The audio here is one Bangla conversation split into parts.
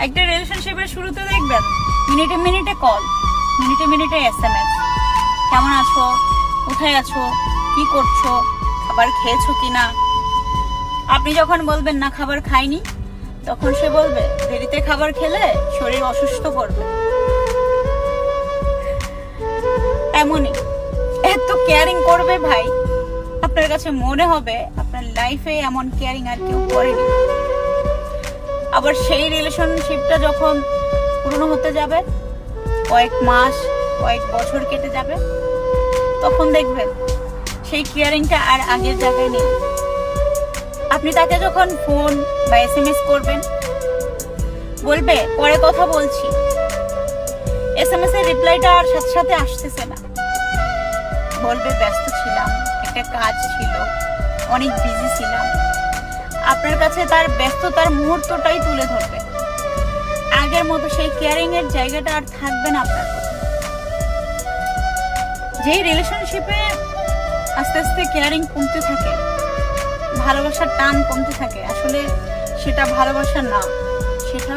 একটা রিলেশনশিপের শুরুতে দেখবেন মিনিটে মিনিটে কল, মিনিটে মিনিটে SMS, কেমন আছো, কোথায় আছো, কি করছো, খাবার খেয়েছো কিনা। আপনি যখন বলবেন না খাবার খাইনি, তখন সে বলবে দেরিতে খাবার খেলে শরীর অসুস্থ করবে। এমনই এত কেয়ারিং করবে ভাই, আপনার কাছে মনে হবে আপনার লাইফে এমন কেয়ারিং আর কেউ করেনি। আবার সেই রিলেশনশিপটা যখন পুরনো হতে যাবে, কয়েক মাস কয়েক বছর কেটে যাবে, তখন দেখবেন সেই কেয়ারিংটা আর আগের জায়গায় নেই। আপনি তাকে যখন ফোন বা SMS করবেন, বলবে পরে কথা বলছি, SMS এর রিপ্লাইটা আর সাথে সাথে আসতেছে না, বলবে ব্যস্ত ছিলাম, একটা কাজ ছিল, অনেক বিজি ছিলাম। আপনার কাছে তার ব্যস্ততার মুহূর্তটাই তুলে ধরবে, আগের মতো সেই কেয়ারিং এর জায়গাটা আর থাকবে না আপনার কাছে। যে রিলেশনশিপে আস্তে আস্তে কেয়ারিং কমতে থাকে, ভালোবাসার টান কমতে থাকে, আসলে সেটা ভালোবাসা না, সেটা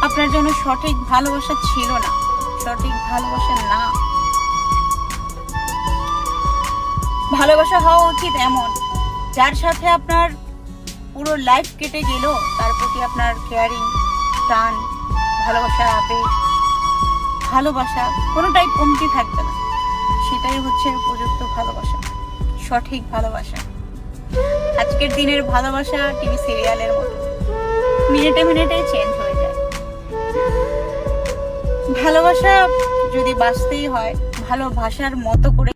আপনার জন্য সঠিক ভালোবাসা ছিল না, সঠিক ভালোবাসা না। ভালোবাসা হওয়া উচিত এমন, যার সাথে আপনার পুরো লাইফ কেটে গেল, তার প্রতি আপনার কেয়ারিং, টান, ভালোবাসার আবেগ, ভালোবাসা কোনোটাই কমতি থাকবে না। সেটাই হচ্ছে উপযুক্ত ভালোবাসা, সঠিক ভালোবাসা। আজকের দিনের ভালোবাসা টিভি সিরিয়ালের মতো, মিনিটে মিনিটে চেঞ্জ হয়ে যায়। ভালোবাসা যদি বাঁচতেই হয়, ভালোবাসার মতো করে